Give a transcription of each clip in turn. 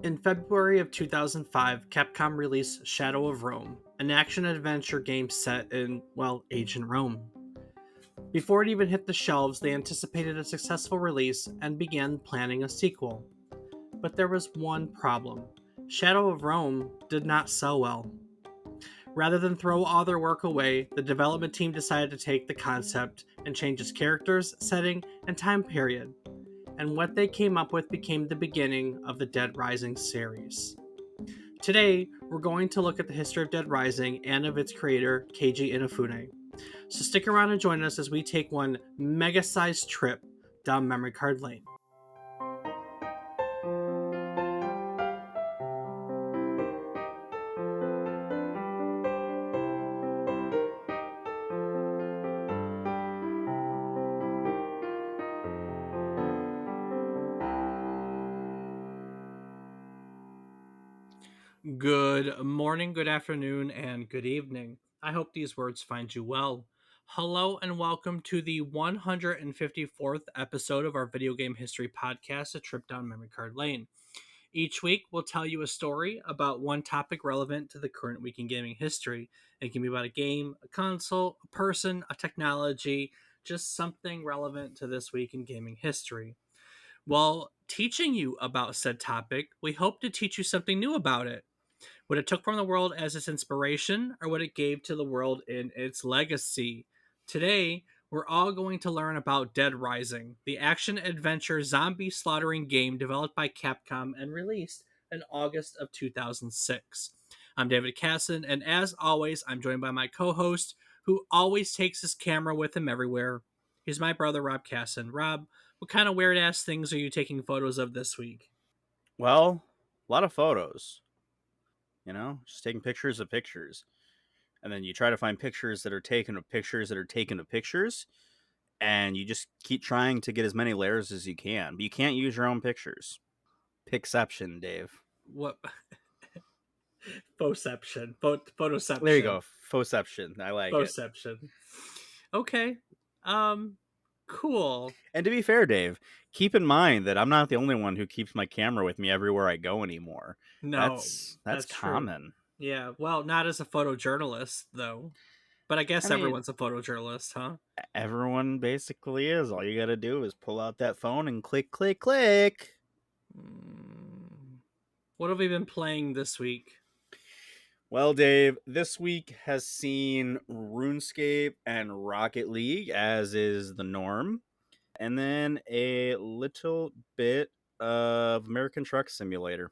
In February of 2005, Capcom released Shadow of Rome, an action-adventure game set in, well, ancient Rome. Before it even hit the shelves, they anticipated a successful release and began planning a sequel. But there was one problem. Shadow of Rome did not sell well. Rather than throw all their work away, the development team decided to take the concept and change its characters, setting, and time period. And what they came up with became the beginning of the Dead Rising series. Today, we're going to look at the history of Dead Rising and of its creator, Keiji Inafune. So stick around and join us as we take one mega-sized trip down memory card lane. Good morning, good afternoon, and good evening. I hope these words find you well. Hello and welcome to the 154th episode of our video game history podcast, A Trip Down Memory Card Lane. Each week, we'll tell you a story about one topic relevant to the current week in gaming history. It can be about a game, a console, a person, a technology, just something relevant to this week in gaming history. While teaching you about said topic, we hope to teach you something new about it. What it took from the world as its inspiration, or what it gave to the world in its legacy. Today, we're all going to learn about Dead Rising, the action-adventure zombie slaughtering game developed by Capcom and released in August of 2006. I'm David Casson, and as always, I'm joined by my co-host, who always takes his camera with him everywhere. He's my brother, Rob Casson. Rob, what kind of weird-ass things are you taking photos of this week? Well, a lot of photos. Just taking pictures of pictures. And then you try to find pictures that are taken of pictures that are taken of pictures. And you just keep trying to get as many layers as you can. But you can't use your own pictures. Pixception, Dave. What? Phoception. Photoception. There you go. Phoception. I like it. Phoception. Okay. Cool. And to be fair, Dave, keep in mind that I'm not the only one who keeps my camera with me everywhere I go anymore. No, that's common. True. Yeah, well, not as a photojournalist, though. But I guess everyone's a photojournalist, huh? Everyone basically is. All you got to do is pull out that phone and click, click, click. What have we been playing this week? Well, Dave, this week has seen RuneScape and Rocket League, as is the norm. And then a little bit of American Truck Simulator.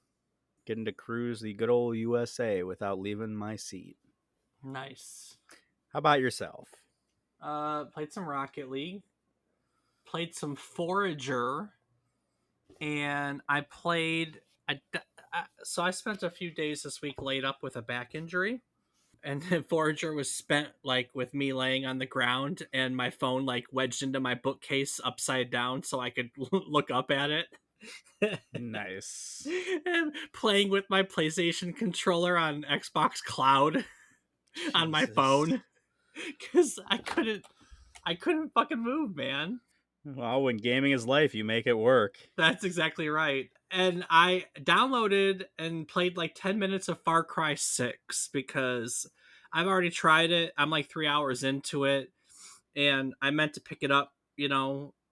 Getting to cruise the good old USA without leaving my seat. Nice. How about yourself? Played some Rocket League. Played some Forager. And I played... So I spent a few days this week laid up with a back injury. And then Forager was spent with me laying on the ground and my phone wedged into my bookcase upside down so I could look up at it. Nice. And playing with my PlayStation controller on Xbox Cloud on my phone because I couldn't fucking move, man. Well, when gaming is life, you make it work. That's exactly right. And I downloaded and played 10 minutes of Far Cry 6 because I've already tried it. I'm 3 hours into it and I meant to pick it up,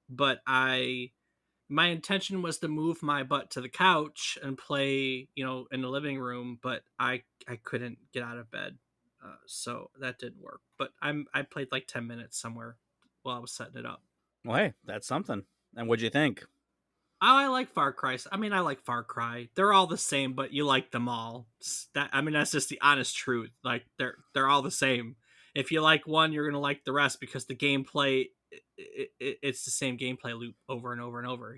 but my intention was to move my butt to the couch and play, in the living room, but I couldn't get out of bed. So that didn't work. But I played 10 minutes somewhere while I was setting it up. Well, hey, that's something. And what'd you think? Oh, I like Far Cry. I like Far Cry. They're all the same, but you like them all. That's just the honest truth. They're all the same. If you like one, you're gonna like the rest because the gameplay, it's the same gameplay loop over and over and over.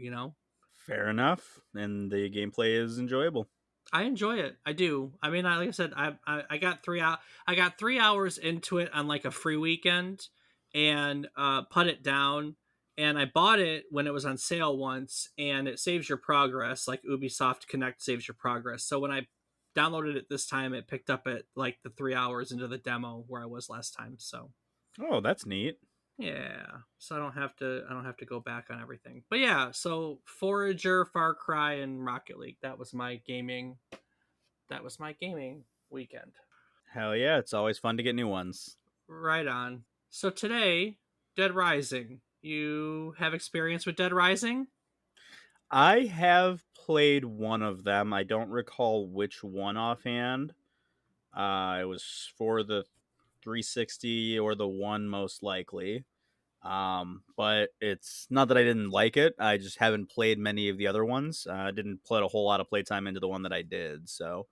Fair enough, and the gameplay is enjoyable. I enjoy it. I do. Like I said, I got 3 hours. I got 3 hours into it on a free weekend, and put it down. And I bought it when it was on sale once, and it saves your progress, like Ubisoft Connect saves your progress. So when I downloaded it this time, it picked up at the 3 hours into the demo where I was last time. So, oh, that's neat. Yeah, so I don't have to go back on everything. But yeah, so Forager, Far Cry, and Rocket League. That was my gaming weekend. Hell yeah, it's always fun to get new ones. Right on. So today, Dead Rising. You have experience with Dead Rising? I have played one of them. I don't recall which one offhand. It was for the 360 or the one most likely. But it's not that I didn't like it. I just haven't played many of the other ones. I didn't put a whole lot of playtime into the one that I did. So,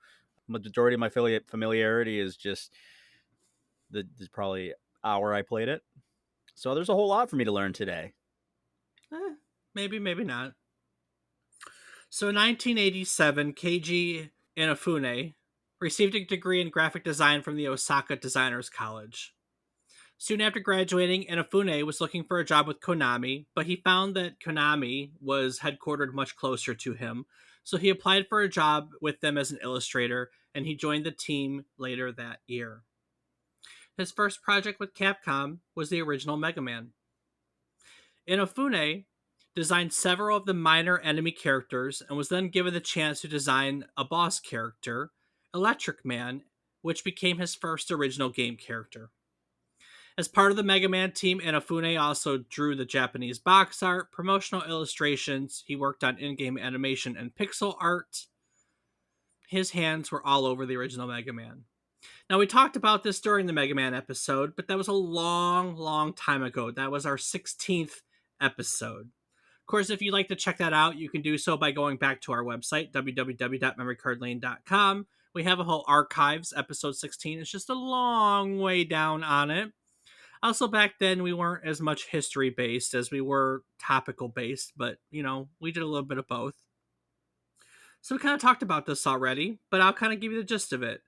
majority of my familiarity is just the probably hour I played it. So there's a whole lot for me to learn today. Maybe, maybe not. So in 1987, Keiji Inafune received a degree in graphic design from the Osaka Designers College. Soon after graduating, Inafune was looking for a job with Konami, but he found that Konami was headquartered much closer to him. So he applied for a job with them as an illustrator, and he joined the team later that year. His first project with Capcom was the original Mega Man. Inafune designed several of the minor enemy characters and was then given the chance to design a boss character, Electric Man, which became his first original game character. As part of the Mega Man team, Inafune also drew the Japanese box art, promotional illustrations, he worked on in game animation and pixel art. His hands were all over the original Mega Man. Now, we talked about this during the Mega Man episode, but that was a long, long time ago. That was our 16th episode. Of course, if you'd like to check that out, you can do so by going back to our website, www.memorycardlane.com. We have a whole archives. Episode 16 is just a long way down on it. Also, back then, we weren't as much history based as we were topical based, but, we did a little bit of both. So we kind of talked about this already, but I'll kind of give you the gist of it.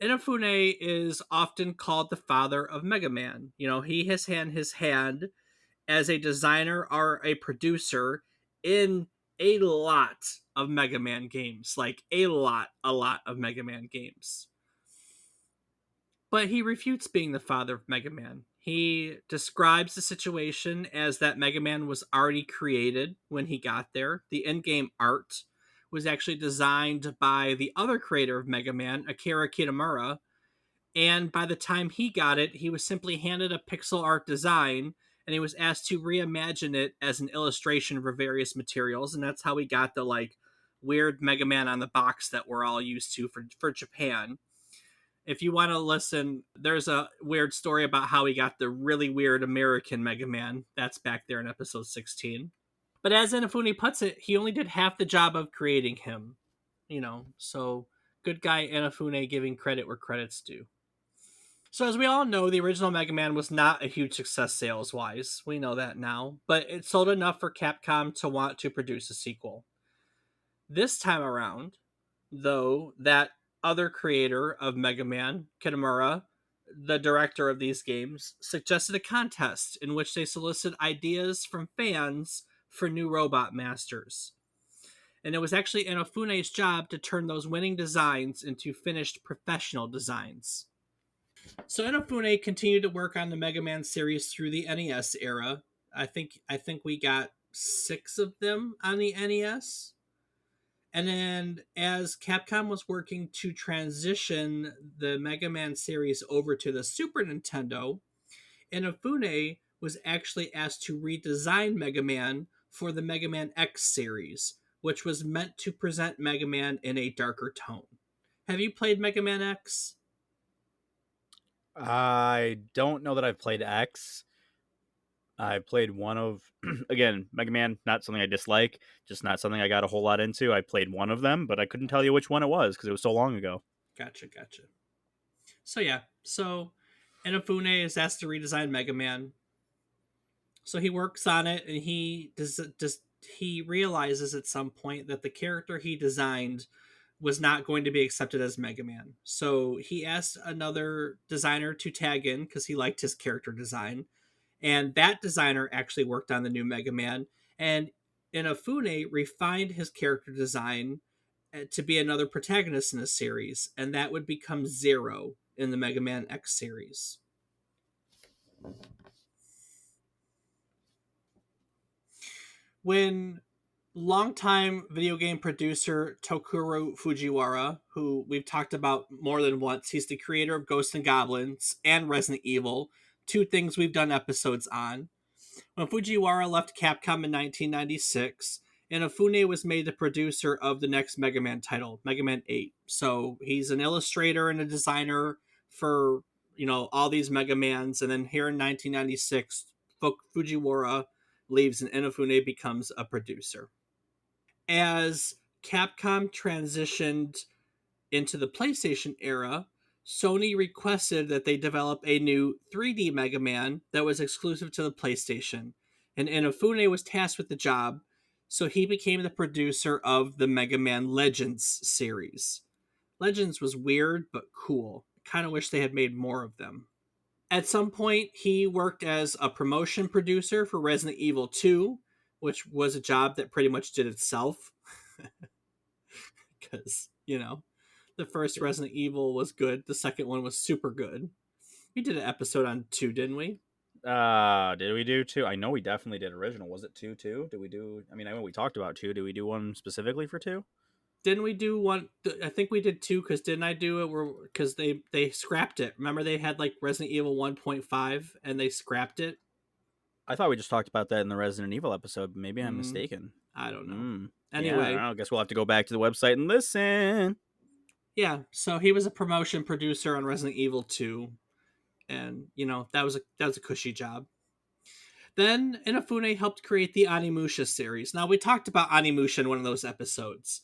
Inafune is often called the father of Mega Man. He has had his hand as a designer or a producer in a lot of Mega Man games, like a lot of Mega Man games. But he refutes being the father of Mega Man. He describes the situation as that Mega Man was already created when he got there. The in game art was actually designed by the other creator of Mega Man, Akira Kitamura, and by the time he got it, he was simply handed a pixel art design and he was asked to reimagine it as an illustration for various materials. And that's how we got the weird Mega Man on the box that we're all used to for Japan. If you want to listen, there's a weird story about how he got the really weird American Mega Man. That's back there in episode 16. But as Inafune puts it, he only did half the job of creating him. So good guy Inafune giving credit where credit's due. So as we all know, the original Mega Man was not a huge success sales wise. We know that now, but it sold enough for Capcom to want to produce a sequel. This time around, though, that other creator of Mega Man, Kitamura, the director of these games, suggested a contest in which they solicited ideas from fans for new robot masters. And it was actually Inafune's job to turn those winning designs into finished professional designs. So Inafune continued to work on the Mega Man series through the NES era. I think we got 6 of them on the NES. And then as Capcom was working to transition the Mega Man series over to the Super Nintendo, Inafune was actually asked to redesign Mega Man for the Mega Man X series, which was meant to present Mega Man in a darker tone. Have you played Mega Man X? I don't know that I've played X. I played one of, again, Mega Man, not something I dislike, just not something I got a whole lot into. I played one of them, but I couldn't tell you which one it was because it was so long ago. Gotcha, gotcha. So yeah, so Inafune is asked to redesign Mega Man. So he works on it, and he realizes at some point that the character he designed was not going to be accepted as Mega Man. So he asked another designer to tag in because he liked his character design, and that designer actually worked on the new Mega Man. And Inafune refined his character design to be another protagonist in the series, and that would become Zero in the Mega Man X series. when longtime video game producer Tokuro Fujiwara, who we've talked about more than once, he's the creator of Ghosts and Goblins and Resident Evil, two things we've done episodes on. When Fujiwara left Capcom in 1996, Inafune was made the producer of the next Mega Man title, Mega Man 8. So he's an illustrator and a designer for, all these Mega Mans. And then here in 1996, Fujiwara leaves and Inafune becomes a producer. As Capcom transitioned into the PlayStation era, Sony requested that they develop a new 3D Mega Man that was exclusive to the PlayStation, and Inafune was tasked with the job, so he became the producer of the Mega Man Legends series. Legends was weird but cool. I kind of wish they had made more of them. At some point, he worked as a promotion producer for Resident Evil 2, which was a job that pretty much did itself. Because, the first Yeah. Resident Evil was good. The second one was super good. We did an episode on 2, didn't we? Did we do 2? I know we definitely did original. Was it 2 too? Did we do? I mean, I know we talked about 2. Did we do one specifically for 2? Didn't we do one? I think we did 2 because didn't I do it? Because they scrapped it. Remember they had like Resident Evil 1.5 and they scrapped it. I thought we just talked about that in the Resident Evil episode. But maybe I'm Mm, mistaken. I don't know. Yeah, I don't Anyway, know. I guess we'll have to go back to the website and listen. yeah. So he was a promotion producer on Resident Evil 2, and that was a cushy job. Then Inafune helped create the Onimusha series. Now we talked about Onimusha in one of those episodes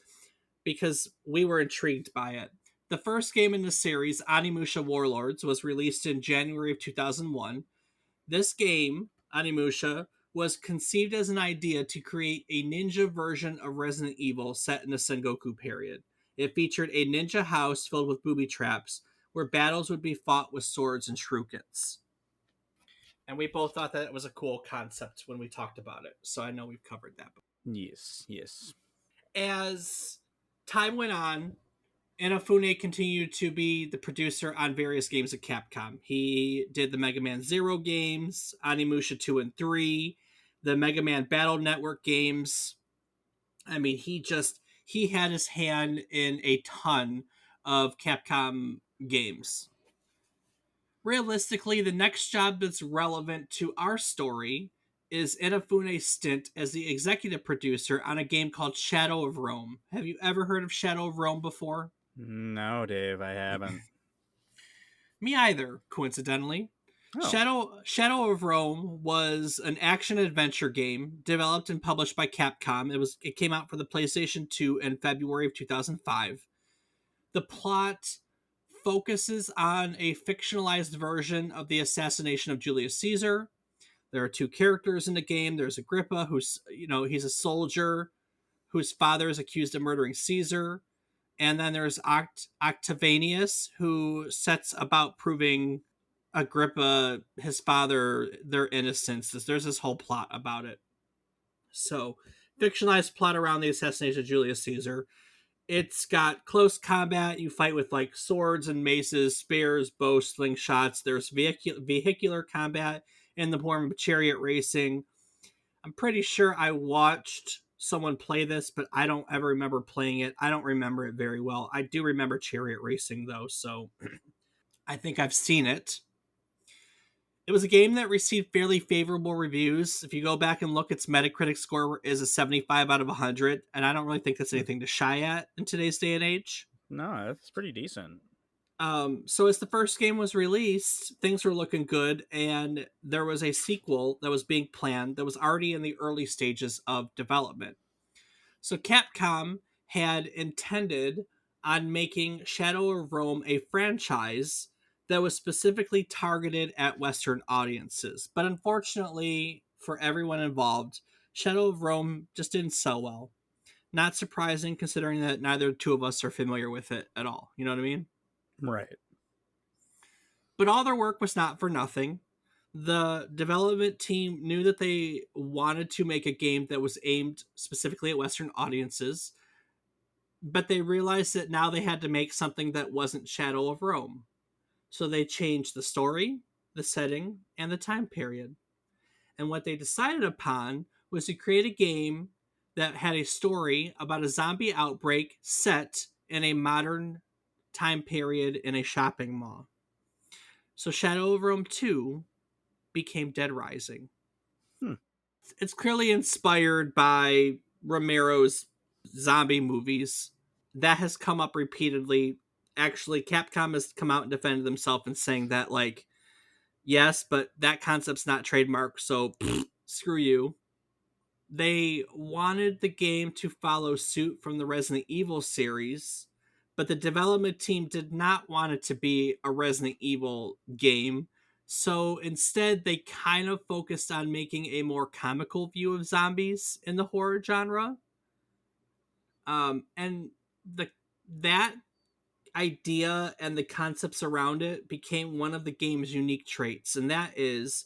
because we were intrigued by it. The first game in the series, Onimusha Warlords, was released in January of 2001. This game, Onimusha, was conceived as an idea to create a ninja version of Resident Evil set in the Sengoku period. It featured a ninja house filled with booby traps where battles would be fought with swords and shurikens. And we both thought that it was a cool concept when we talked about it. So I know we've covered that. Yes, yes. As time went on, Inafune continued to be the producer on various games at Capcom. He did the Mega Man Zero games, Onimusha 2 and 3, the Mega Man Battle Network games. I mean, he had his hand in a ton of Capcom games. Realistically, the next job that's relevant to our story is Inafune's stint as the executive producer on a game called Shadow of Rome. Have you ever heard of Shadow of Rome before? No, Dave, I haven't. Me either, coincidentally. Oh. Shadow of Rome was an action adventure game developed and published by Capcom. It came out for the PlayStation 2 in February of 2005. The plot focuses on a fictionalized version of the assassination of Julius Caesar. There are two characters in the game. There's Agrippa, he's a soldier whose father is accused of murdering Caesar. And then there's Octavianus, who sets about proving Agrippa, his father, their innocence. There's this whole plot about it. So, fictionalized plot around the assassination of Julius Caesar. It's got close combat. You fight with like swords and maces, spears, bows, slingshots. There's vehicular combat in the form of chariot racing. I'm pretty sure I watched someone play this, but I don't ever remember playing it. I don't remember it very well. I do remember chariot racing though, so I think I've seen it. It was a game that received fairly favorable reviews. If you go back and look, its Metacritic score is a 75 out of 100, and I don't really think that's anything to shy at in today's day and age. No, that's pretty decent. So as the first game was released, things were looking good, and there was a sequel that was being planned that was already in the early stages of development. So Capcom had intended on making Shadow of Rome a franchise that was specifically targeted at Western audiences. But unfortunately for everyone involved, Shadow of Rome just didn't sell well. Not surprising considering that neither two of us are familiar with it at all. You know what I mean? Right. But all their work was not for nothing. The development team knew that they wanted to make a game that was aimed specifically at Western audiences, but they realized that now they had to make something that wasn't Shadow of Rome. So they changed the story, the setting, and the time period. And what they decided upon was to create a game that had a story about a zombie outbreak set in a modern time period in a shopping mall. So Shadow of Rome 2 became Dead Rising. Hmm. It's clearly inspired by Romero's zombie movies. That has come up repeatedly. Actually, Capcom has come out and defended themselves and saying that, like, yes, but that concept's not trademarked, so screw you. They wanted the game to follow suit from the Resident Evil series, but the development team did not want it to be a Resident Evil game. So instead, they kind of focused on making a more comical view of zombies in the horror genre. And the that idea and the concepts around it became one of the game's unique traits, and that is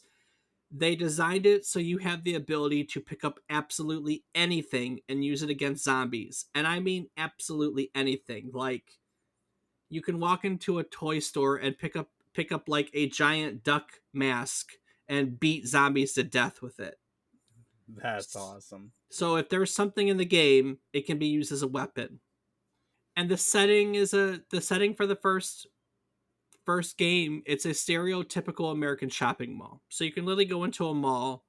they designed it so you have the ability to pick up absolutely anything and use it against zombies. And I mean absolutely anything. Like you can walk into a toy store and pick up like a giant duck mask and beat zombies to death with it. That's awesome. So if there's something in the game, it can be used as a weapon. And the setting for the first game, it's a stereotypical American shopping mall. So you can literally go into a mall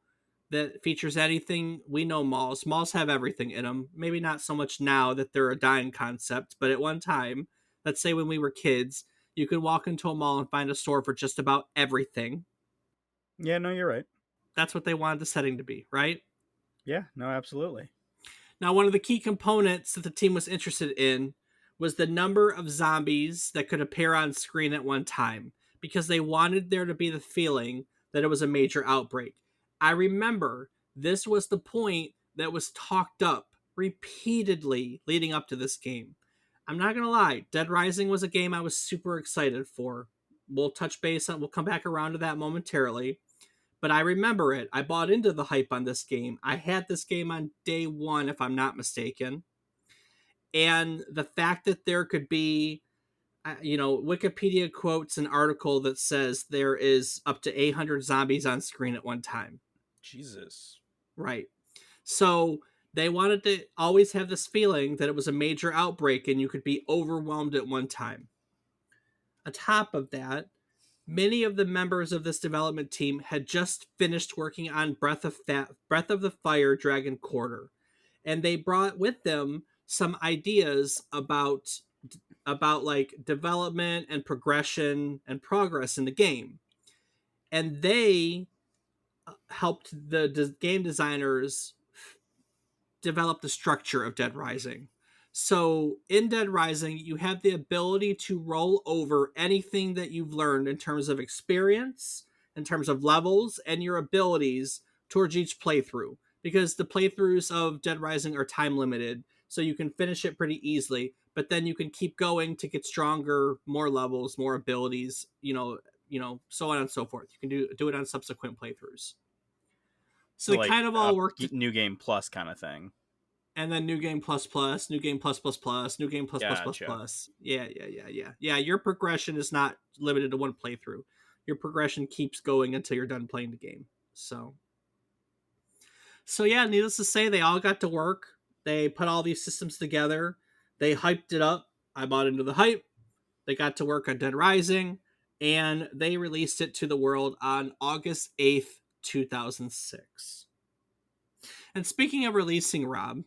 that features anything. We know malls have everything in them. Maybe not so much now that they're a dying concept, but at one time, let's say when we were kids, you could walk into a mall and find a store for just about everything. Yeah, no, you're right. That's what they wanted the setting to be, right? Yeah, no, absolutely. Now, one of the key components that the team was interested in was the number of zombies that could appear on screen at one time, because they wanted there to be the feeling that it was a major outbreak. I remember this was the point that was talked up repeatedly leading up to this game. I'm not going to lie, Dead Rising was a game I was super excited for. We'll come back around to that momentarily, but I remember it. I bought into the hype on this game. I had this game on day one, if I'm not mistaken. And the fact that there could be, Wikipedia quotes an article that says there is up to 800 zombies on screen at one time. Jesus. Right. So they wanted to always have this feeling that it was a major outbreak and you could be overwhelmed at one time. On top of that, many of the members of this development team had just finished working on Breath of the Fire Dragon Quarter, and they brought with them some ideas about like development and progression and progress in the game. And they helped the game designers develop the structure of Dead Rising. So in Dead Rising, you have the ability to roll over anything that you've learned in terms of experience, in terms of levels, and your abilities towards each playthrough. Because the playthroughs of Dead Rising are time limited, so you can finish it pretty easily, but then you can keep going to get stronger, more levels, more abilities, so on and so forth. You can do it on subsequent playthroughs. So So they like kind of all worked, new game plus kind of thing. and then new game plus plus, new game plus plus plus, new game plus plus plus Gotcha. plus. Yeah. Your progression is not limited to one playthrough. Your progression keeps going until you're done playing the game. So yeah, needless to say, they all got to work. They put all these systems together. They hyped it up. I bought into the hype. They got to work on Dead Rising, and they released it to the world on August 8th, 2006. And speaking of releasing, Rob,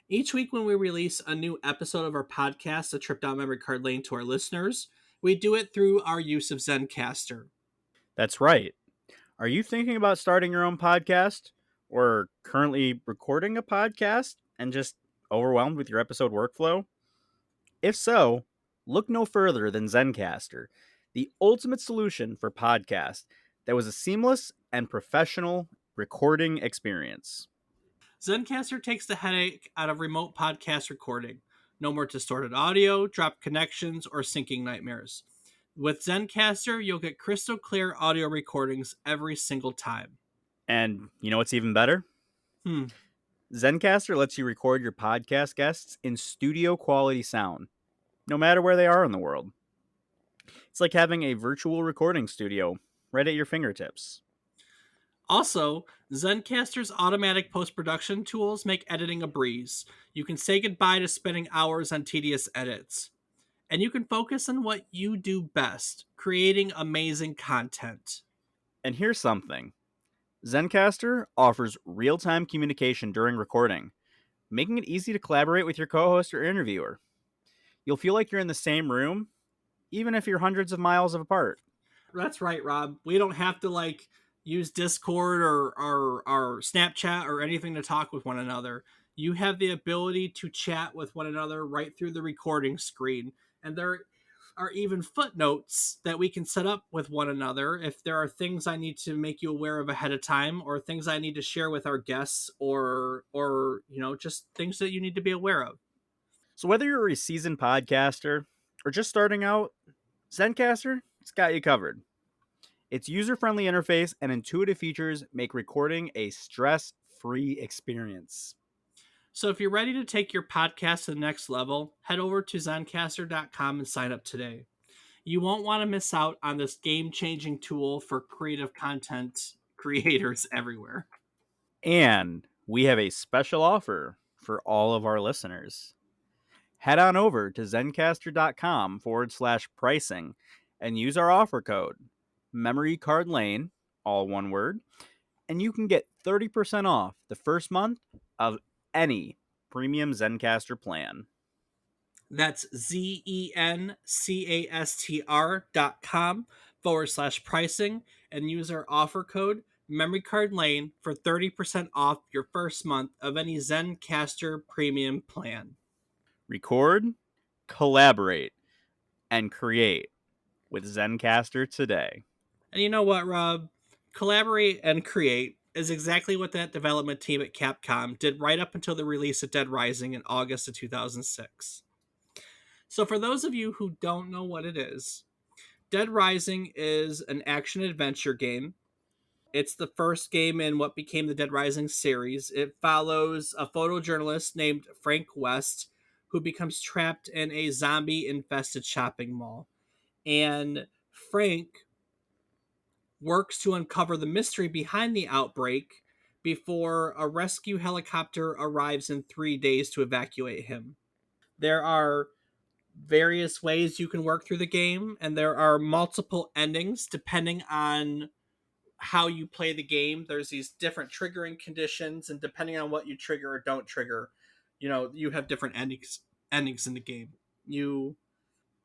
each week when we release a new episode of our podcast, A Trip Down Memory Card Lane, to our listeners, we do it through our use of Zencaster. That's right. Are you thinking about starting your own podcast or currently recording a podcast and just overwhelmed with your episode workflow? If so, look no further than Zencaster, the ultimate solution for podcasts that was a seamless and professional recording experience. Zencaster takes the headache out of remote podcast recording. No more distorted audio, dropped connections, or syncing nightmares. With Zencaster, you'll get crystal clear audio recordings every single time. And you know what's even better? Hmm. Zencaster lets you record your podcast guests in studio quality sound, no matter where they are in the world. It's like having a virtual recording studio right at your fingertips. Also, Zencaster's automatic post production tools make editing a breeze. You can say goodbye to spending hours on tedious edits, and you can focus on what you do best, creating amazing content. And here's something: Zencaster offers real time communication during recording, making it easy to collaborate with your co host or interviewer. You'll feel like you're in the same room, even if you're hundreds of miles apart. That's right, Rob. We don't have to use Discord or Snapchat or anything to talk with one another. You have the ability to chat with one another right through the recording screen. And there are even footnotes that we can set up with one another if there are things I need to make you aware of ahead of time, or things I need to share with our guests, or just things that you need to be aware of. So, whether you're a seasoned podcaster or just starting out, Zencaster, it's got you covered. Its user friendly interface and intuitive features make recording a stress free experience. So if you're ready to take your podcast to the next level, head over to zencaster.com and sign up today. You won't want to miss out on this game-changing tool for creative content creators everywhere. And we have a special offer for all of our listeners. Head on over to zencaster.com/pricing and use our offer code, Memory Card Lane, all one word, and you can get 30% off the first month of any premium Zencaster plan. That's zencastr.com/pricing and use our offer code Memory Card Lane for 30% off your first month of any Zencaster premium plan. Record, collaborate, and create with Zencaster today. And you know what, Rob? Collaborate and create is exactly what that development team at Capcom did right up until the release of Dead Rising in August of 2006. So, for those of you who don't know what it is, Dead Rising is an action adventure game. It's the first game in what became the Dead Rising series. It follows a photojournalist named Frank West who becomes trapped in a zombie infested shopping mall. And Frank works to uncover the mystery behind the outbreak before a rescue helicopter arrives in 3 days to evacuate him. There are various ways you can work through the game, and there are multiple endings depending on how you play the game. There's these different triggering conditions, and depending on what you trigger or don't trigger, you have different endings in the game. You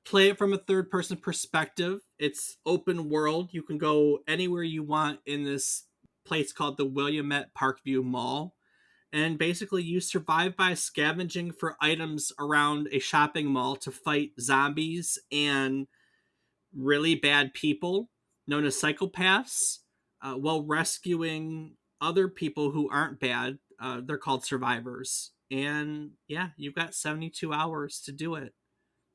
play it from a third person perspective. It's open world. You can go anywhere you want in this place called the Willamette Parkview Mall. And basically, you survive by scavenging for items around a shopping mall to fight zombies and really bad people known as psychopaths, while rescuing other people who aren't bad. They're called survivors. And yeah, you've got 72 hours to do it.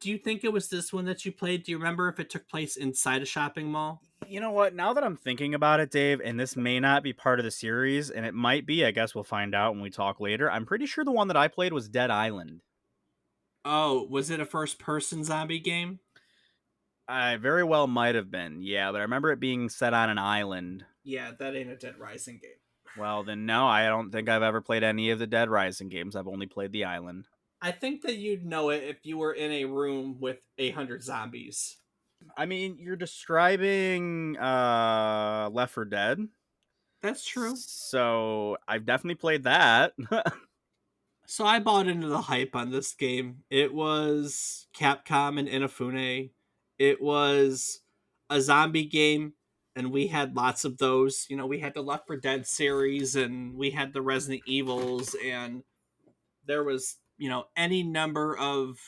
Do you think it was this one that you played? Do you remember if it took place inside a shopping mall? You know what? Now that I'm thinking about it, Dave, and this may not be part of the series, and it might be, I guess we'll find out when we talk later. I'm pretty sure the one that I played was Dead Island. Oh, was it a first person zombie game? I very well might have been, yeah, but I remember it being set on an island. Yeah, that ain't a Dead Rising game. Well, then no, I don't think I've ever played any of the Dead Rising games. I've only played the island. I think that you'd know it if you were in a room with 800 zombies. I mean, you're describing Left 4 Dead. That's true. So I've definitely played that. So I bought into the hype on this game. It was Capcom and Inafune. It was a zombie game, and we had lots of those. We had the Left 4 Dead series, and we had the Resident Evils, and there was any number of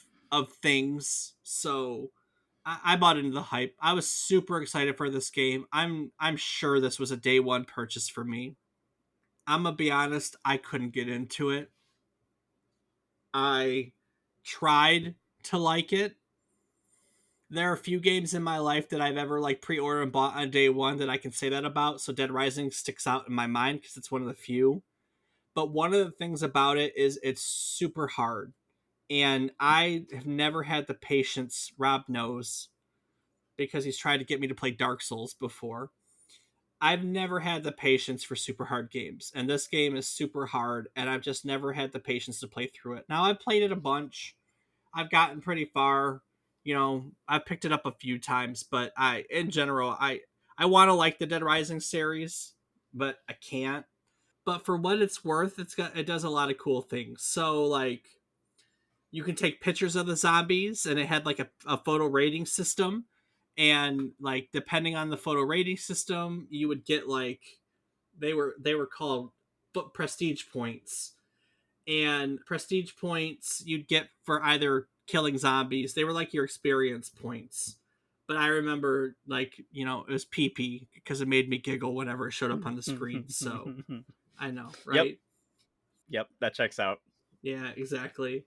things. So I bought into the hype. I was super excited for this game. I'm sure this was a day one purchase for me. I'm gonna be honest, I couldn't get into it. I tried to like it. There are a few games in my life that I've ever pre-ordered and bought on day one that I can say that about. So Dead Rising sticks out in my mind because it's one of the few. But one of the things about it is it's super hard, and I have never had the patience. Rob knows because he's tried to get me to play Dark Souls before. I've never had the patience for super hard games, and this game is super hard, and I've just never had the patience to play through it. Now, I've played it a bunch. I've gotten pretty far. I've picked it up a few times, but in general, I want to like the Dead Rising series, but I can't. But for what it's worth, it does a lot of cool things. So like you can take pictures of the zombies, and it had like a photo rating system, and like depending on the photo rating system, you would get like they were called prestige points, and prestige points you'd get for either killing zombies. They were like your experience points. But I remember, like, it was PP because it made me giggle whenever it showed up on the screen. So I know, Yep. right? Yep. That checks out. Yeah, exactly.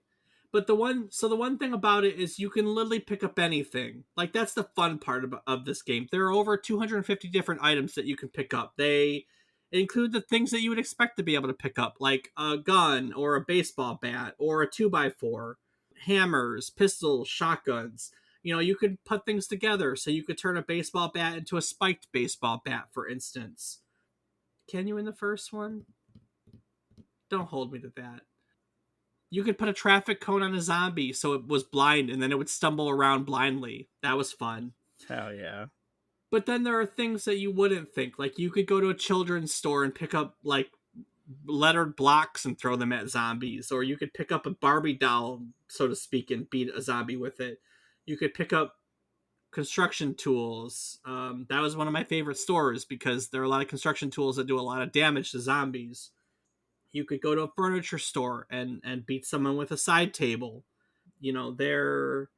But the one thing about it is you can literally pick up anything. Like that's the fun part of this game. There are over 250 different items that you can pick up. They include the things that you would expect to be able to pick up, like a gun or a baseball bat or a 2x4, hammers, pistols, shotguns. You could put things together, so you could turn a baseball bat into a spiked baseball bat, for instance. Can you in the first one? Don't hold me to that. You could put a traffic cone on a zombie so it was blind, and then it would stumble around blindly. That was fun. Hell yeah. But then there are things that you wouldn't think. Like you could go to a children's store and pick up like lettered blocks and throw them at zombies, or you could pick up a Barbie doll, so to speak, and beat a zombie with it. You could pick up construction tools. That was one of my favorite stores because there are a lot of construction tools that do a lot of damage to zombies. You could go to a furniture store and beat someone with a side table. There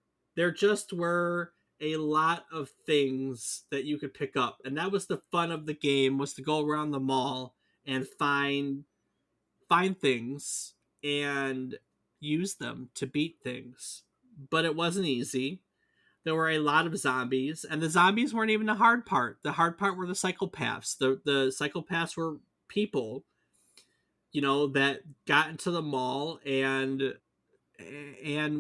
just were a lot of things that you could pick up, and that was the fun of the game, was to go around the mall and find things and use them to beat things. But it wasn't easy. There were a lot of zombies, and the zombies weren't even the hard part. The hard part were the psychopaths. The psychopaths were people, that got into the mall and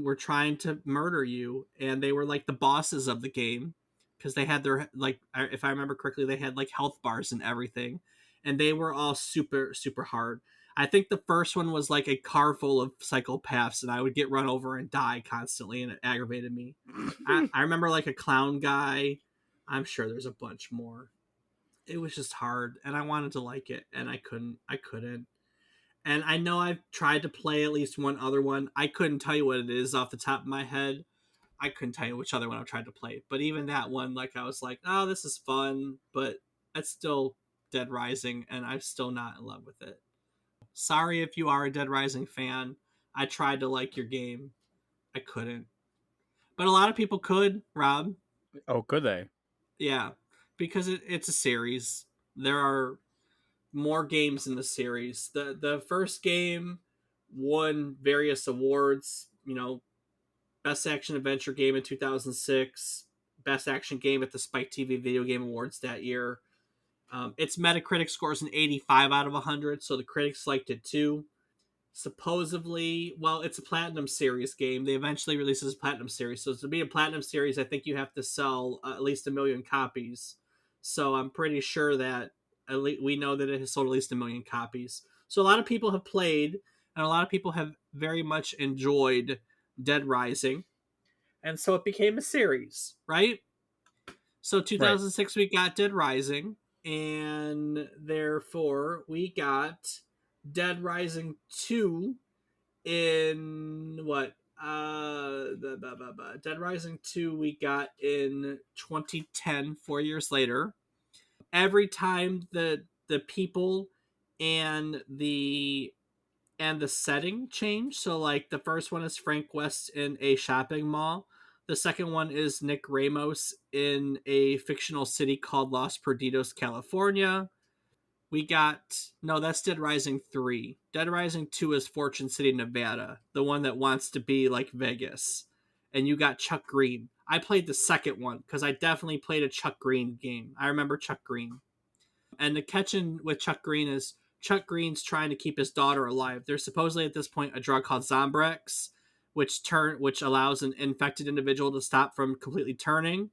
were trying to murder you, and they were like the bosses of the game because they had their, like, if I remember correctly, they had like health bars and everything, and they were all super super hard. I think the first one was like a car full of psychopaths, and I would get run over and die constantly, and it aggravated me. I remember like a clown guy. I'm sure there's a bunch more. It was just hard, and I wanted to like it, and I couldn't. And I know I've tried to play at least one other one. I couldn't tell you what it is off the top of my head. I couldn't tell you which other one I've tried to play. But even that one, like, I was like, oh, this is fun, but it's still Dead Rising, and I'm still not in love with it. Sorry if you are a Dead Rising fan. I tried to like your game. I couldn't. But a lot of people could, Rob. Oh, could they? Yeah. Because it's a series. There are more games in the series. The first game won various awards. Best action adventure game in 2006, best action game at the Spike TV Video Game Awards that year. Its Metacritic scores an 85 out of 100, so the critics liked it too. Supposedly, well, it's a Platinum Series game. They eventually released this Platinum Series. So to be a Platinum Series, I think you have to sell at least 1 million copies. So I'm pretty sure that we know that it has sold at least 1 million copies. So a lot of people have played, and a lot of people have very much enjoyed Dead Rising. And so it became a series, right? So Right. 2006, we got Dead Rising, and therefore we got Dead Rising 2 in what? Dead Rising 2 we got in 2010, 4 years later. Every time the people and the setting change. So like the first one is Frank West in a shopping mall. The second one is Nick Ramos in a fictional city called Los Perdidos, California. We got, no, that's Dead Rising 3. Dead Rising 2 is Fortune City, Nevada, the one that wants to be like Vegas. And you got Chuck Green. I played the second one because I definitely played a Chuck Green game. I remember Chuck Green. And the catching with Chuck Green is Chuck Green's trying to keep his daughter alive. There's supposedly at this point a drug called Zombrex, which allows an infected individual to stop from completely turning.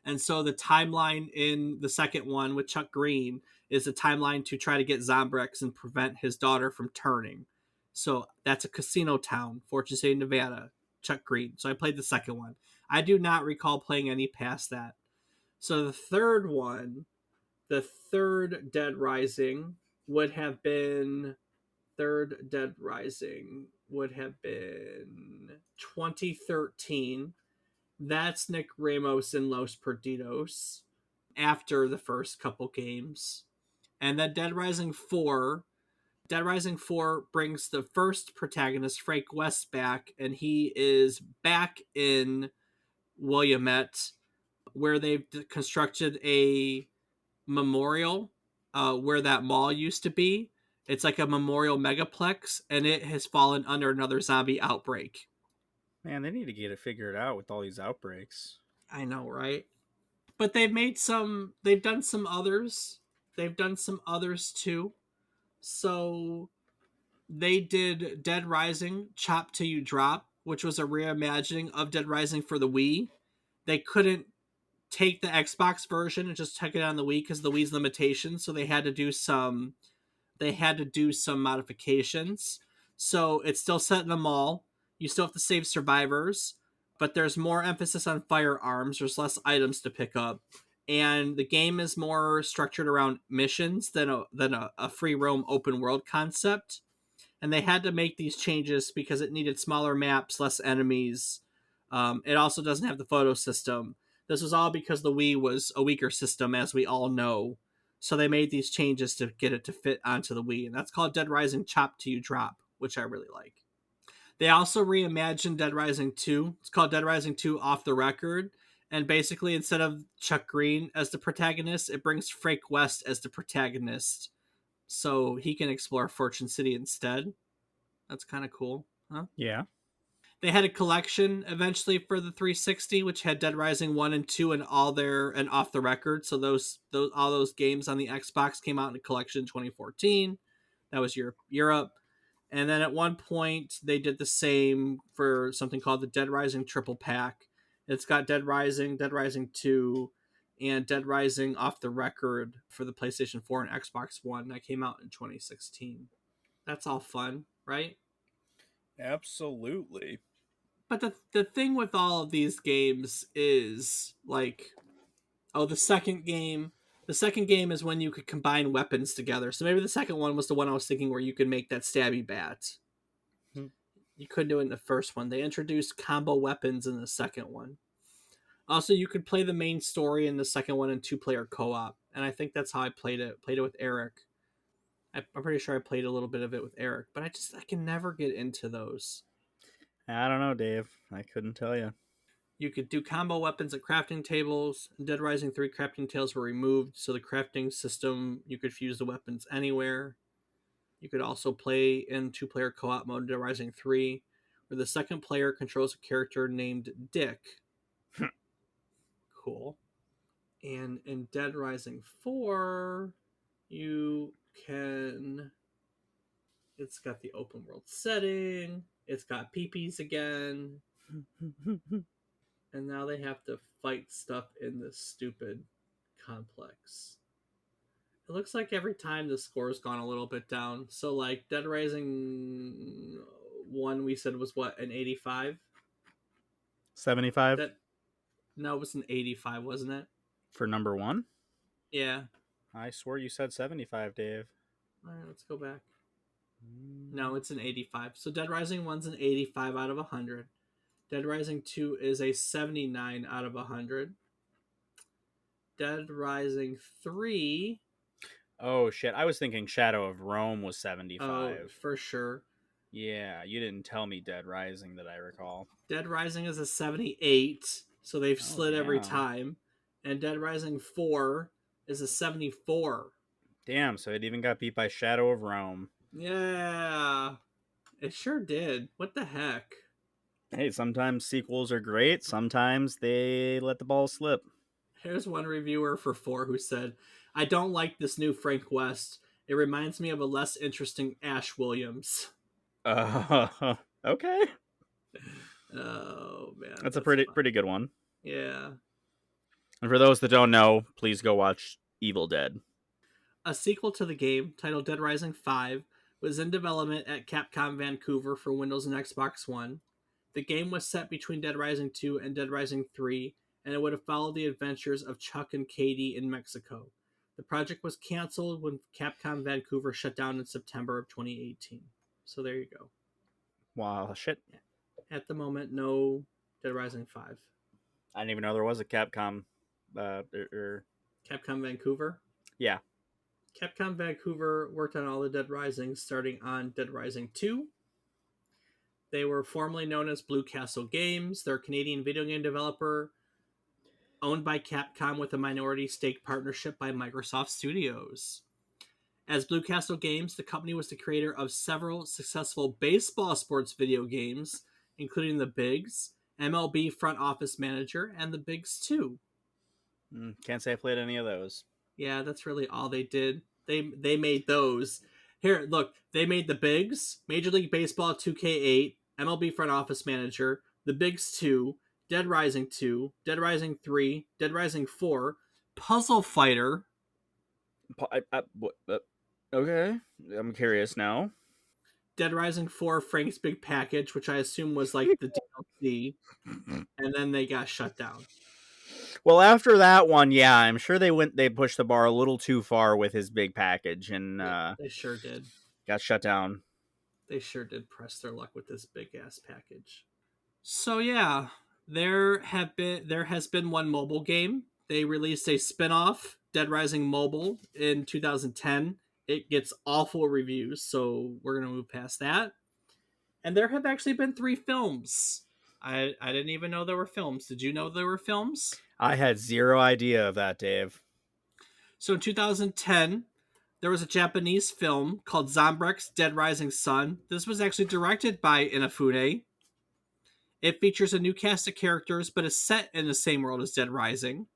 And so the timeline in the second one with Chuck Green is a timeline to try to get Zombrex and prevent his daughter from turning. So that's a casino town, Fortune City, Nevada, Chuck Green. So I played the second one. I do not recall playing any past that. So the third one, the third Dead Rising would have been 2013. That's Nick Ramos and Los Perdidos after the first couple games. And then Dead Rising 4 brings the first protagonist, Frank West, back, and he is back in Willamette, where they've constructed a memorial where that mall used to be. It's like a memorial megaplex, and it has fallen under another zombie outbreak. Man, they need to get it figured out with all these outbreaks. I know, right? But they've done some others. They've done some others too. So they did Dead Rising Chop Till You Drop, which was a reimagining of Dead Rising for the Wii. They couldn't take the Xbox version and just take it on the Wii because the Wii's limitations, so they had to do some modifications. So it's still set in a mall. You still have to save survivors, but there's more emphasis on firearms. There's less items to pick up, and the game is more structured around missions than a free roam open world concept. And they had to make these changes because it needed smaller maps, less enemies. It also doesn't have the photo system. This was all because the Wii was a weaker system, as we all know. So they made these changes to get it to fit onto the Wii, and that's called Dead Rising Chop Till You Drop, which I really like. They also reimagined Dead Rising 2. It's called Dead Rising 2 Off the Record. And basically, instead of Chuck Green as the protagonist, it brings Frank West as the protagonist. So he can explore Fortune City instead. That's kind of cool, huh? Yeah. They had a collection eventually for the 360, which had Dead Rising 1 and 2 and all their and Off the Record. So those all those games on the Xbox came out in a collection in 2014. That was Europe. And then at one point they did the same for something called the Dead Rising Triple Pack. It's got Dead Rising 2, and Dead Rising Off the Record for the PlayStation 4 and Xbox One that came out in 2016. That's all fun, right? Absolutely. But the thing with all of these games is like, oh, the second game is when you could combine weapons together. So maybe the second one was the one I was thinking where you could make that stabby bat. Hmm. You couldn't do it in the first one. They introduced combo weapons in the second one. Also, you could play the main story in the second one in 2-player co-op, and I think that's how I played it. Played it with Eric. I'm pretty sure I played a little bit of it with Eric, but I can never get into those. I don't know, Dave. I couldn't tell you. You could do combo weapons at crafting tables. In Dead Rising 3, crafting tables were removed, so the crafting system, you could fuse the weapons anywhere. You could also play in 2-player co-op mode in Dead Rising 3, where the second player controls a character named Dick. Cool. And in Dead Rising 4, you can... It's got the open world setting. It's got peepees again. And now they have to fight stuff in this stupid complex. It looks like every time the score's gone a little bit down. So like Dead Rising 1 we said was what, an 85? 75 That No, it was an 85, wasn't it? for number one? Yeah. I swore you said 75, Dave. All right, let's go back. No, it's an 85. So Dead Rising 1's an 85 out of 100. Dead Rising 2 is a 79 out of 100. Dead Rising 3... Oh, shit. I was thinking Shadow of Rome was Oh, 75. for sure. Yeah, you didn't tell me Dead Rising that I recall. Dead Rising is a 78, so they've Oh, slid every damn. time. And Dead Rising 4 is a 74. Damn, so it even got beat by Shadow of Rome. Yeah, it sure did. What the heck? Hey, sometimes sequels are great, sometimes they let the ball slip. Here's one reviewer for 4 who said, I don't like this new Frank West. It reminds me of a less interesting Ash Williams. Okay. Oh, man. That's a That's fun. pretty good one. Yeah. And for those that don't know, please go watch Evil Dead. A sequel to the game, titled Dead Rising 5, was in development at Capcom Vancouver for Windows and Xbox One. The game was set between Dead Rising 2 and Dead Rising 3, and it would have followed the adventures of Chuck and Katie in Mexico. The project was canceled when Capcom Vancouver shut down in September of 2018. So there you go. Wow, shit. At the moment, no Dead Rising 5. I didn't even know there was a Capcom. Capcom Vancouver. Yeah. Capcom Vancouver worked on all the Dead Risings, starting on Dead Rising 2. They were formerly known as Blue Castle Games. They're a Canadian video game developer owned by Capcom with a minority stake partnership by Microsoft Studios. As Blue Castle Games, the company was the creator of several successful baseball sports video games, including The Bigs, MLB Front Office Manager, and The Bigs 2. Can't say I played any of those. Yeah, that's really all they did. They made those. Here, look, they made The Bigs, Major League Baseball 2K8, MLB Front Office Manager, The Bigs 2, Dead Rising 2, Dead Rising 3, Dead Rising 4, Puzzle Fighter, Okay, I'm curious now. Dead Rising 4 Frank's Big Package, which I assume was like the DLC, and then they got shut down. Well, after that one, yeah, I'm sure they pushed the bar a little too far with his big package and Yeah, they sure did. got shut down. They sure did press their luck with this big ass package. So yeah, there has been one mobile game. They released a spin-off, Dead Rising Mobile, in 2010. It gets awful reviews, so we're gonna move past that. And there have actually been 3 films. I didn't even know there were films. Did you know there were films? I had zero idea of that, Dave. So in 2010, there was a Japanese film called Zombrex Dead Rising Sun. This was actually directed by Inafune. It features a new cast of characters, but is set in the same world as Dead Rising.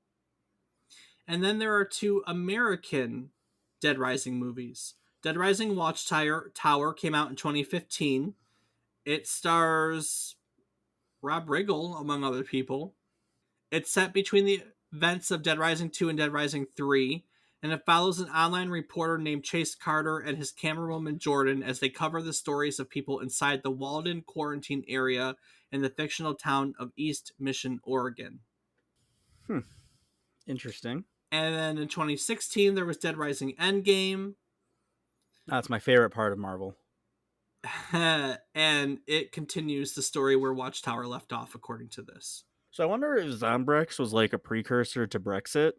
And then there are 2 American Dead Rising movies. Dead Rising Watchtower came out in 2015. It stars Rob Riggle, among other people. It's set between the events of Dead Rising 2 and Dead Rising 3, and it follows an online reporter named Chase Carter and his camerawoman Jordan as they cover the stories of people inside the Walden quarantine area in the fictional town of East Mission, Oregon. Interesting. And then in 2016, there was Dead Rising Endgame, That's my favorite part of Marvel. and it continues the story where Watchtower left off, according to this. So I wonder if Zombrex was like a precursor to Brexit,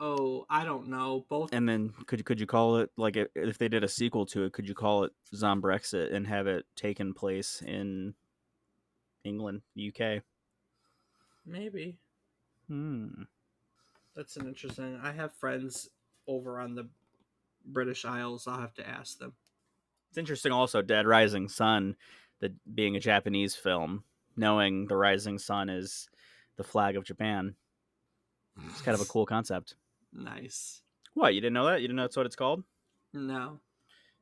Oh, I don't know. Both. and then could you call it like if they did a sequel to it? Could you call it Zombrexit and have it taken place in England, UK? Maybe. Hmm. That's an interesting. I have friends over on the British Isles. I'll have to ask them. It's interesting also, Dead Rising Sun, that being a Japanese film, knowing the rising sun is the flag of Japan. It's kind of a cool concept. Nice. What, you didn't know that? You didn't know that's what it's called? No.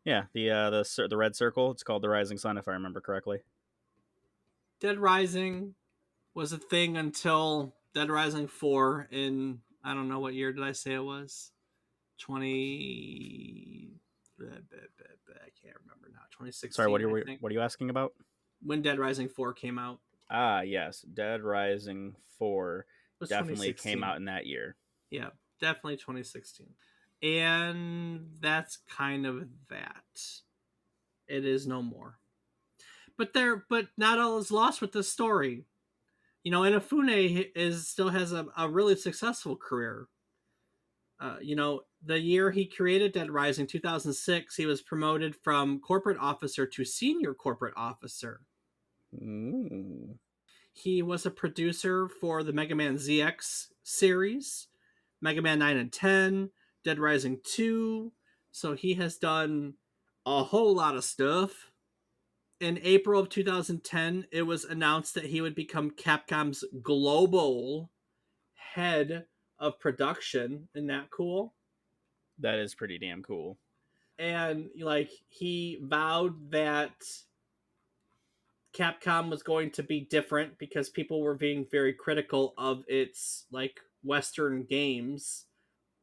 Yeah, the red circle, it's called the rising sun if I remember correctly. Dead Rising was a thing until Dead Rising 4 in, I don't know what year did I say it was? 20. I can't remember now. Sorry, 2016, I think. what are you asking about? When Dead Rising 4 came out. Ah, yes, Dead Rising 4 It was definitely came 2016. out in that year. Yeah, definitely 2016. And that's kind of that. It is no more. But not all is lost with this story. Inafune still has a really successful career. The year he created Dead Rising, 2006, he was promoted from corporate officer to senior corporate officer. Ooh. He was a producer for the Mega Man ZX series, Mega Man 9 and 10, Dead Rising 2. So he has done a whole lot of stuff. In April of 2010, it was announced that he would become Capcom's global head of production. Isn't that cool? That is pretty damn cool. And like he vowed that Capcom was going to be different because people were being very critical of its like Western games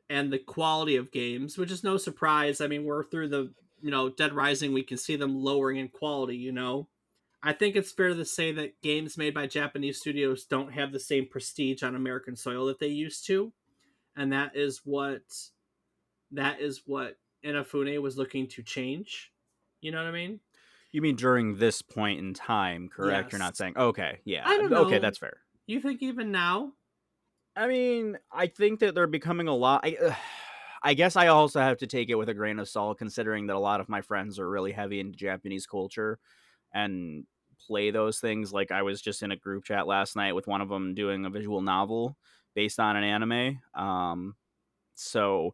and the quality of games, which is no surprise. I mean, we're through the, Dead Rising, we can see them lowering in quality. I think it's fair to say that games made by Japanese studios don't have the same prestige on American soil that they used to, and that is what Inafune was looking to change. You know what I mean? You mean during this point in time, correct? You're not Yes. saying, okay, yeah, I don't okay, know. that's fair. You think even now? I mean, I think that they're becoming a lot. I guess I also have to take it with a grain of salt, considering that a lot of my friends are really heavy into Japanese culture and play those things. Like, I was just in a group chat last night with one of them doing a visual novel based on an anime. So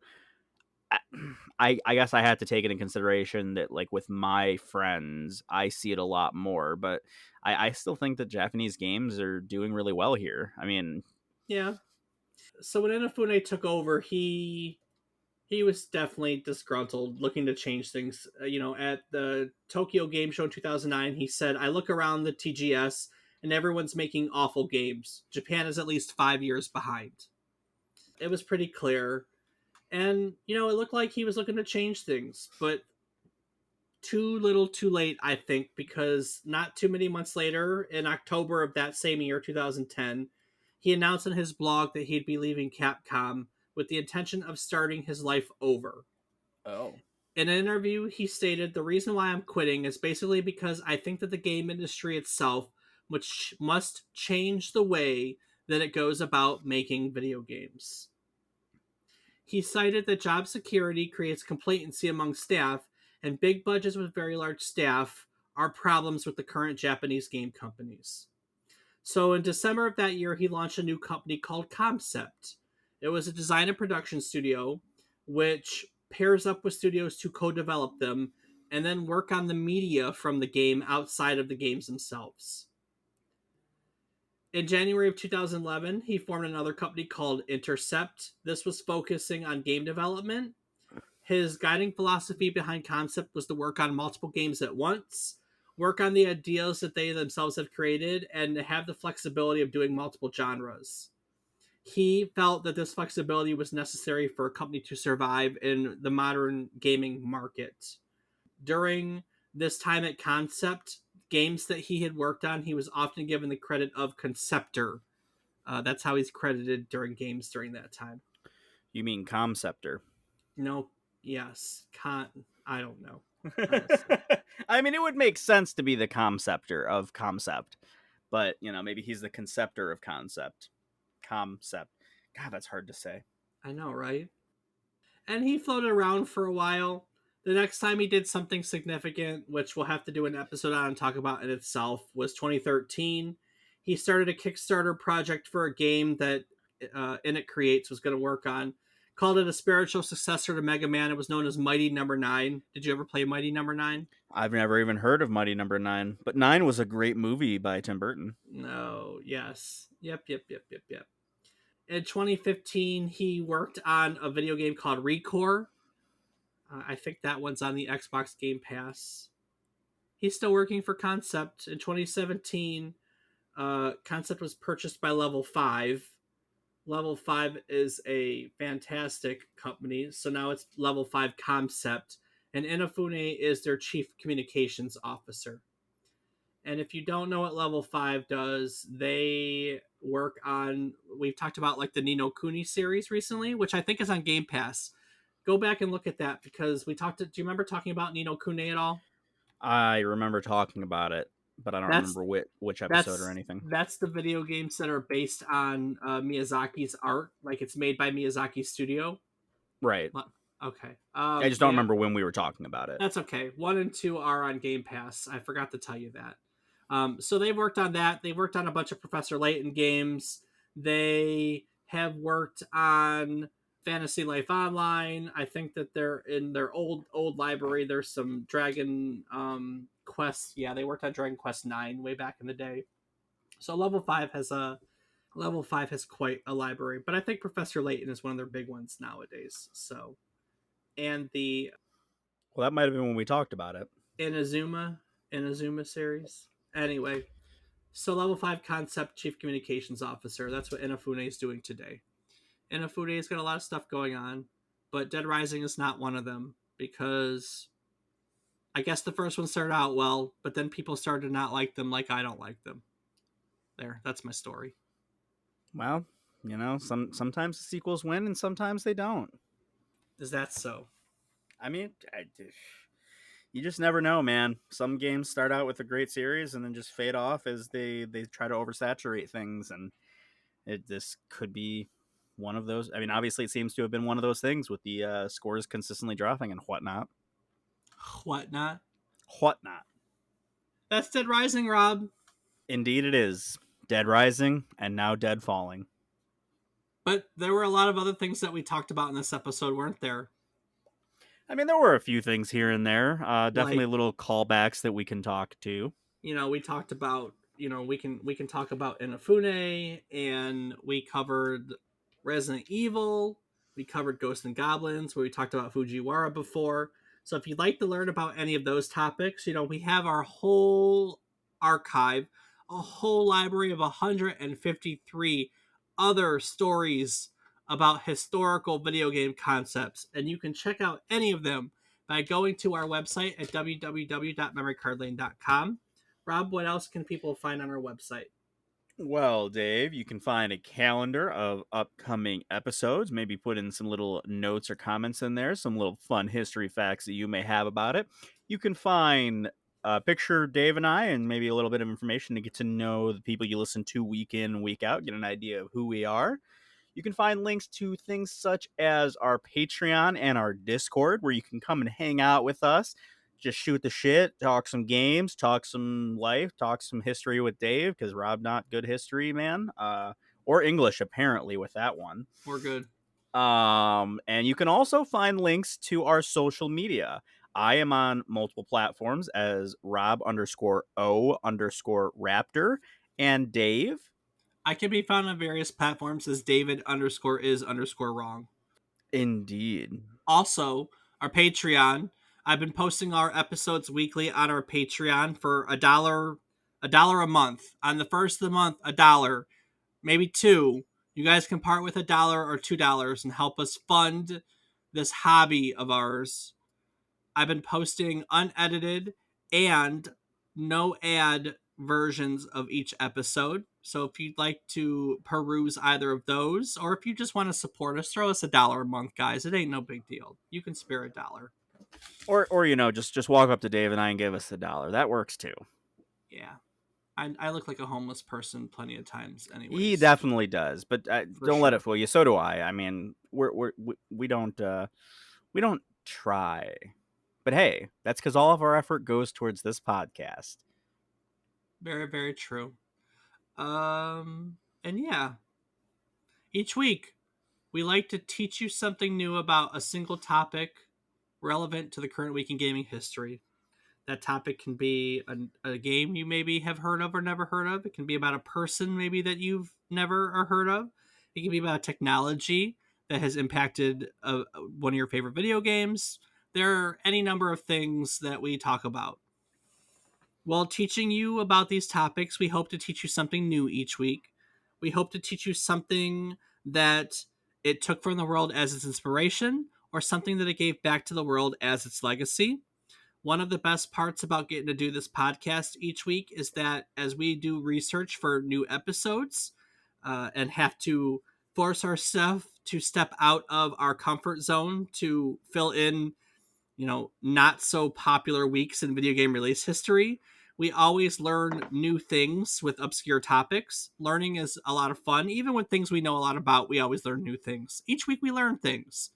I, I guess I had to take it in consideration that, like, with my friends, I see it a lot more. But I still think that Japanese games are doing really well here. I mean, Yeah. So when Inafune took over, he was definitely disgruntled, looking to change things. At the Tokyo Game Show in 2009, he said, "I look around the TGS and everyone's making awful games. Japan is at least 5 years behind." It was pretty clear, and it looked like he was looking to change things, but too little, too late, I think, because not too many months later, in October of that same year, 2010, he announced on his blog that he'd be leaving Capcom with the intention of starting his life over. oh, In an interview, he stated, "The reason why I'm quitting is basically because I think that the game industry itself which must change the way that it goes about making video games." He cited that job security creates complacency among staff, and big budgets with very large staff are problems with the current Japanese game companies. So in December of that year, he launched a new company called Concept. It was a design and production studio, which pairs up with studios to co develop them and then work on the media from the game outside of the games themselves. In January of 2011, he formed another company called Intercept. This was focusing on game development. His guiding philosophy behind Concept was to work on multiple games at once, work on the ideas that they themselves have created, and have the flexibility of doing multiple genres. He felt that this flexibility was necessary for a company to survive in the modern gaming market. During this time at Concept, games that he had worked on, he was often given the credit of conceptor. That's how he's credited during games during that time. you mean Comceptor? No, yes, I don't know, honestly. I mean, it would make sense to be the Comceptor of concept, but maybe he's the conceptor of concept. Concept. God, that's hard to say. I know, right? And he floated around for a while. The next time he did something significant, which we'll have to do an episode on and talk about in itself, was 2013. He started a Kickstarter project for a game that Init Creates was going to work on. Called it a spiritual successor to Mega Man. It was known as Mighty Number Nine. Did you ever play Mighty Number Nine? I've never even heard of Mighty Number Nine, but Nine was a great movie by Tim Burton. No. Yes. Yep. Yep. Yep. Yep. Yep. In 2015, he worked on a video game called Recore. I think that one's on the Xbox Game Pass. He's still working for Concept. In 2017, Concept was purchased by Level 5. Level 5 is a fantastic company, so now it's Level 5 Concept, and Inafune is their chief communications officer. And if you don't know what Level 5 does, they work on, we've talked about like the Ni no Kuni series recently, which I think is on Game Pass. Go back and look at that because do you remember talking about Ni no Kuni at all? I remember talking about it, but I don't That's remember which episode or that's anything. that's the video games that are based on Miyazaki's art, like it's made by Miyazaki Studio. Right. Okay. I just don't Yeah, remember when we were talking about it. that's okay. 1 and 2 are on Game Pass. I forgot to tell you that. So they worked on that. They worked on a bunch of Professor Layton games. They have worked on Fantasy Life Online. I think that they're in their old library. There's some Dragon Quest. Yeah, they worked on Dragon Quest 9 way back in the day. So Level 5 has quite a library, but I think Professor Layton is one of their big ones nowadays. So, and the Well, that might have been when we talked about it. Inazuma Inazuma series. Anyway, so Level 5 Concept Chief Communications Officer. That's what Inafune is doing today. Inafune's got a lot of stuff going on, but Dead Rising is not one of them because I guess the first one started out well, but then people started to not like them like I don't like them. There, that's my story. Well, sometimes the sequels win and sometimes they don't. Is that so? I mean, you just never know, man. Some games start out with a great series and then just fade off as they try to oversaturate things, and this could be one of those. I mean, obviously, it seems to have been one of those things with the scores consistently dropping and whatnot. Whatnot? Whatnot. That's Dead Rising, Rob. Indeed, it is. Dead Rising and now Dead Falling. But there were a lot of other things that we talked about in this episode, weren't there? I mean, there were a few things here and there. Definitely Like, little callbacks that we can talk to. we talked about, we can talk about Inafune, and we covered Resident Evil. We covered Ghosts and Goblins, where we talked about Fujiwara before. So if you'd like to learn about any of those topics, we have our whole archive, a whole library of 153 other stories about historical video game concepts, and you can check out any of them by going to our website at www.memorycardlane.com. Rob, what else can people find on our website? Well, Dave, you can find a calendar of upcoming episodes. Maybe put in some little notes or comments in there, some little fun history facts that you may have about it. You can find a picture of Dave and I, and maybe a little bit of information to get to know the people you listen to week in and week out, get an idea of who we are. You can find links to things such as our Patreon and our Discord, where you can come and hang out with us, just shoot the shit, talk some games, talk some life, talk some history with Dave, because Rob not good history, man. Or English, apparently, with that one. We're good. And you can also find links to our social media. I am on multiple platforms as Rob_O_Raptor, and Dave. I can be found on various platforms as David_is_wrong. Indeed. Also, our Patreon. I've been posting our episodes weekly on our Patreon for a dollar a month. On the first of the month, $1, maybe two. You guys can part with $1 or $2 and help us fund this hobby of ours. I've been posting unedited and no ad versions of each episode. So if you'd like to peruse either of those, or if you just want to support us, throw us $1 a month, guys. It ain't no big deal. You can spare $1. Or just walk up to Dave and I and give us $1. That works too. Yeah. I look like a homeless person plenty of times, He anyways. definitely does, but For don't let sure. it fool you. So do I. I mean, we don't try, but hey, that's because all of our effort goes towards this podcast. Very, very true. And yeah, each week we like to teach you something new about a single topic relevant to the current week in gaming history. That topic can be a game you maybe have heard of or never heard of. It can be about a person maybe that you've never or heard of. It can be about technology that has impacted one of your favorite video games. There are any number of things that we talk about. While teaching you about these topics, we hope to teach you something new each week. We hope to teach you something that it took from the world as its inspiration, or something that it gave back to the world as its legacy. One of the best parts about getting to do this podcast each week is that as we do research for new episodes and have to force ourselves to step out of our comfort zone to fill in, not so popular weeks in video game release history, we always learn new things with obscure topics. Learning is a lot of fun. Even with things we know a lot about, we always learn new things. Each week we learn things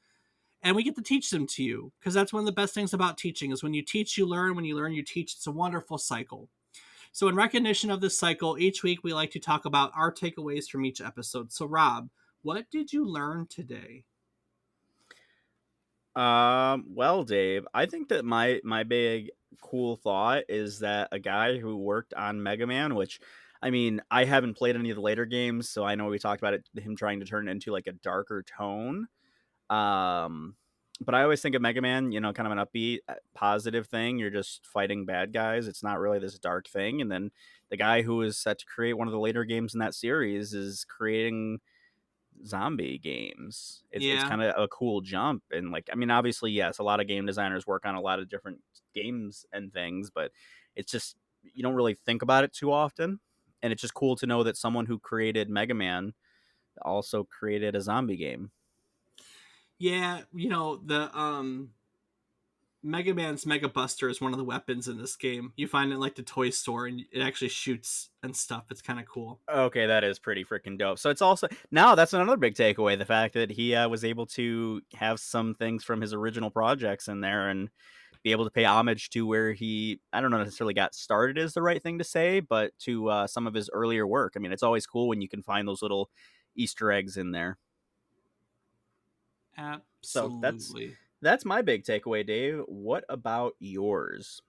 and we get to teach them to you, because that's one of the best things about teaching is when you teach you learn, when you learn you teach. It's a wonderful cycle. So in recognition of this cycle, each week we like to talk about our takeaways from each episode. So Rob, what did you learn today? Well, Dave, I think that my big cool thought is that a guy who worked on Mega Man, which I mean, I haven't played any of the later games, so I know we talked about it, him trying to turn it into like a darker tone. Um, but I always think of Mega Man, kind of an upbeat, positive thing. You're just fighting bad guys. It's not really this dark thing. And then the guy who is set to create one of the later games in that series is creating zombie games. It's Yeah. kind of a cool jump. And like, I mean, obviously, yes, a lot of game designers work on a lot of different games and things, but it's just, you don't really think about it too often. And it's just cool to know that someone who created Mega Man also created a zombie game. Yeah, the Mega Man's Mega Buster is one of the weapons in this game. You find it like the toy store and it actually shoots and stuff. It's kind of cool. Okay, that is pretty freaking dope. So it's also now that's another big takeaway: the fact that he was able to have some things from his original projects in there and be able to pay homage to where he, I don't know necessarily got started is the right thing to say, but to some of his earlier work. I mean, it's always cool when you can find those little Easter eggs in there. So Absolutely. that's my big takeaway, Dave. What about yours?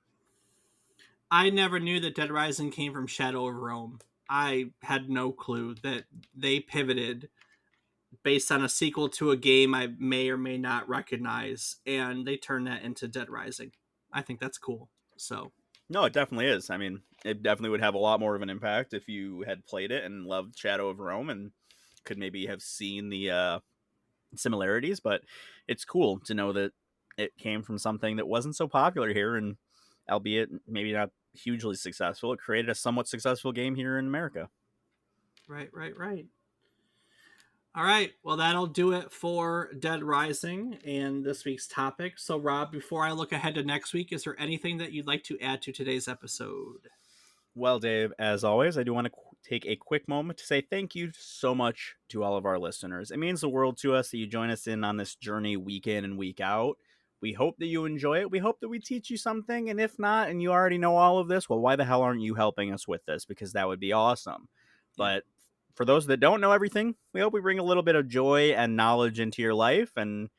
I never knew that Dead Rising came from Shadow of Rome. I had no clue that they pivoted based on a sequel to a game I may or may not recognize, and they turned that into Dead Rising. I think that's cool. So, No, it definitely is. I mean, it definitely would have a lot more of an impact if you had played it and loved Shadow of Rome and could maybe have seen the similarities. But it's cool to know that it came from something that wasn't so popular here, and albeit maybe not hugely successful, it created a somewhat successful game here in America. right, right, right. All right. Well, that'll do it for Dead Rising and this week's topic. So, Rob, before I look ahead to next week, is there anything that you'd like to add to today's episode? Well, Dave, as always, I do want to take a quick moment to say thank you so much to all of our listeners. It means the world to us that you join us in on this journey week in and week out. We hope that you enjoy it. We hope that we teach you something. And if not, and you already know all of this, well, why the hell aren't you helping us with this? Because that would be awesome. Yeah. But for those that don't know everything, we hope we bring a little bit of joy and knowledge into your life. And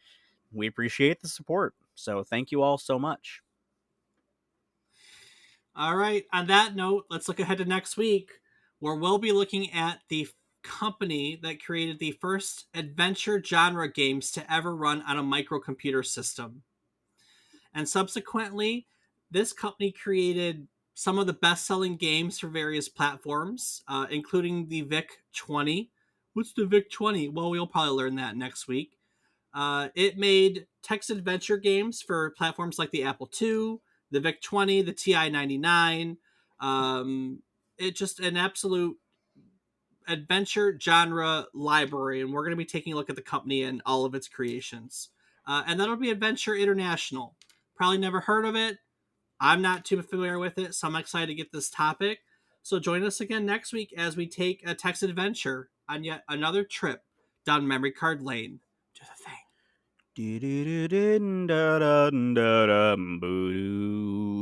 we appreciate the support. So thank you all so much. All right. On that note, let's look ahead to next week, where we'll be looking at the company that created the first adventure genre games to ever run on a microcomputer system. And subsequently, this company created some of the best selling games for various platforms, including the VIC 20. What's the VIC 20? Well, we'll probably learn that next week. It made text adventure games for platforms like the Apple II, the VIC 20, the TI 99. It just an absolute adventure genre library, and we're going to be taking a look at the company and all of its creations. And that'll be Adventure International. Probably never heard of it. I'm not too familiar with it, so I'm excited to get this topic. So join us again next week as we take a text adventure on yet another trip down memory card lane. Do the thing. Do-do-do-din-da-da-da-da-boo-doo.